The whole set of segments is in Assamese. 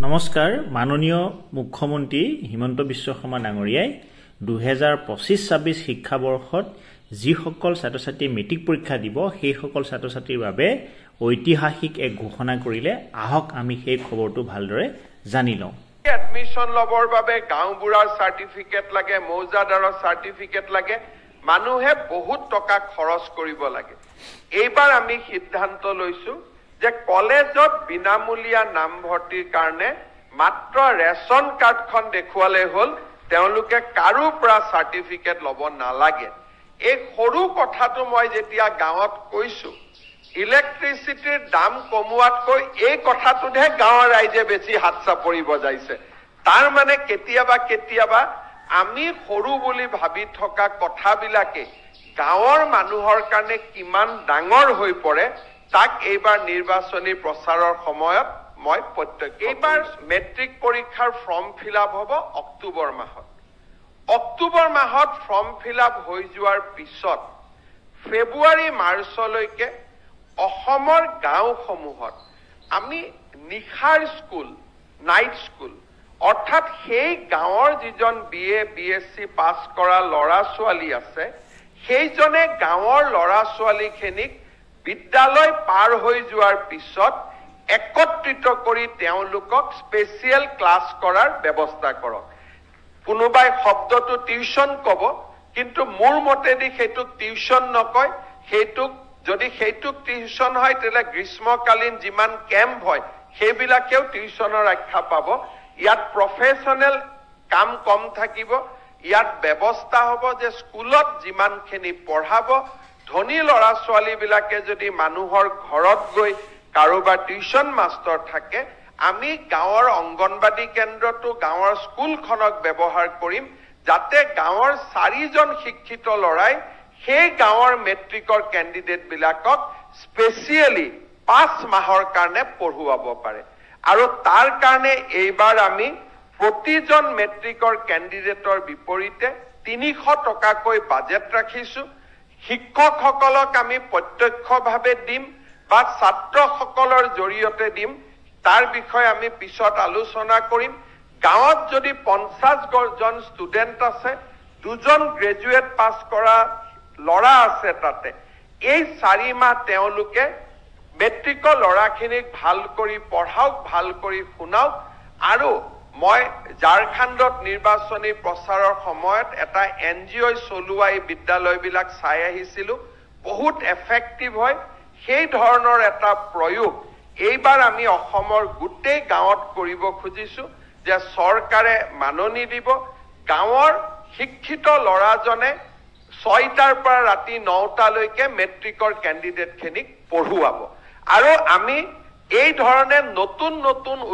নমস্কাৰ মাননীয় মুখ্যমন্ত্ৰী হিমন্ত বিশ্ব শৰ্মা ডাঙৰীয়াই 2025-26 শিক্ষাবৰ্ষত যিসকল ছাত্ৰ-ছাত্ৰী মেট্ৰিক পৰীক্ষা দিব সেই সকল ছাত্ৰ-ছাত্ৰীৰ বাবে ঐতিহাসিক এক ঘোষণা কৰিলে আহক আমি সেই খবৰটো ভালদৰে জানি লওঁ। এডমিশন লবৰ বাবে গাঁওবুঢ়াৰ সাৰ্টিফিকেট লাগে, মৌজাদাৰৰ সাৰ্টিফিকেট লাগে, মানুহে বহুত টকা খৰচ কৰিব লাগে। এইবাৰ আমি সিদ্ধান্ত লৈছো যে কলেজত বিনামূলীয়া নামভৰ্তিৰ কাৰণে মাত্ৰ ৰেশন কাৰ্ডখন দেখুৱালে হ'ল, তেওঁলোকে কাৰো পৰা সাৰ্টিফিকেট ল'ব নালাগে। এই সৰু কথাটো মই যেতিয়া গাঁৱত কৈছো, ইলেক্ট্ৰিচিটিৰ দাম কমোৱাতকৈ এই কথাটোহে গাঁৱৰ ৰাইজে বেছি হাত চাপৰি বজাইছে। তাৰ মানে কেতিয়াবা আমি সৰু বুলি ভাবি থকা কথাবিলাকে গাঁৱৰ মানুহৰ কাৰণে কিমান ডাঙৰ হৈ পৰে তাক এইবাৰ নিৰ্বাচনী প্ৰচাৰৰ সময়ত মই প্ৰত্যক্ষ। এইবাৰ মেট্ৰিক পৰীক্ষাৰ ফৰ্ম ফিলআপ হ'ব অক্টোবৰ মাহত। অক্টোবৰ মাহত ফৰ্ম ফিলআপ হৈ যোৱাৰ পিছত ফেব্ৰুৱাৰী মাৰ্চলৈকে অসমৰ গাঁওসমূহত আমি নিশাৰ স্কুল, নাইট স্কুল, অৰ্থাৎ সেই গাঁৱৰ যিজন BA BSc পাছ কৰা ল'ৰা ছোৱালী আছে সেইজনে গাঁৱৰ ল'ৰা ছোৱালীখিনিক বিদ্যালয় পাৰ হৈ যোৱাৰ পিছত একত্ৰিত কৰি তেওঁলোকক স্পেচিয়েল ক্লাছ কৰাৰ ব্যৱস্থা কৰক। কোনোবাই শব্দটো টিউচন ক'ব, কিন্তু মোৰ মতেদি সেইটোক টিউচন নকয়, যদি সেইটোক টিউচন হয় তেতিয়াহ'লে গ্ৰীষ্মকালীন যিমান কেম্প হয় সেইবিলাকেও টিউচনৰ আখ্যা পাব। ইয়াত প্ৰফেচনেল কাম কম থাকিব। ইয়াত ব্যৱস্থা হ'ব যে স্কুলত যিমানখিনি পঢ়াব, ধনী ল'ৰা ছোৱালীবিলাকে যদি মানুহৰ ঘৰত গৈ কাৰোবাৰ টিউচন মাষ্টৰ থাকে, আমি গাঁৱৰ অংগনবাদী কেন্দ্ৰটো গাঁৱৰ স্কুলখনক ব্যৱহাৰ কৰিম, যাতে গাঁৱৰ 4জন শিক্ষিত ল'ৰাই সেই গাঁৱৰ মেট্ৰিকৰ কেণ্ডিডেটবিলাকক স্পেচিয়েলি 5 মাহৰ কাৰণে পঢ়ুৱাব পাৰে। আৰু তাৰ কাৰণে এইবাৰ আমি প্ৰতিজন মেট্ৰিকৰ কেণ্ডিডেটৰ বিপৰীতে 300 টকাকৈ বাজেট ৰাখিছো। শিক্ষকসকলক আমি প্ৰত্যক্ষভাৱে দিম বা ছাত্ৰসকলৰ জৰিয়তে দিম, তাৰ বিষয়ে আমি পিছত আলোচনা কৰিম। গাঁৱত যদি 50জন ষ্টুডেণ্ট আছে, 2জন গ্ৰেজুৱেট পাছ কৰা ল'ৰা আছে, তাতে এই 4 মাহ তেওঁলোকে মেট্ৰিকৰ ল'ৰাখিনিক ভাল কৰি পঢ়াওক, ভাল কৰি শুনাওক। আৰু মই ঝাৰখণ্ডত নিৰ্বাচনী প্ৰচাৰৰ সময়ত এটা NGO চলোৱা এই বিদ্যালয়বিলাক চাই আহিছিলো, বহুত এফেক্টিভ হয়। সেই ধৰণৰ এটা প্ৰয়োগ এইবাৰ আমি অসমৰ গোটেই গাঁৱত কৰিব খুজিছো যে চৰকাৰে মাননি দিব, গাঁৱৰ শিক্ষিত ল'ৰাজনে 6টাৰ পৰা ৰাতি 9টালৈকে মেট্ৰিকৰ কেণ্ডিডেটখিনিক পঢ়ুৱাব। আৰু আমি এই ধৰণে নতুন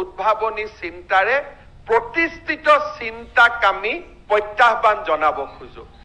উদ্ভাৱনী চিন্তাৰে প্ৰতিষ্ঠিত চিন্তাক আমি প্ৰত্যাহ্বান জনাব খোজো।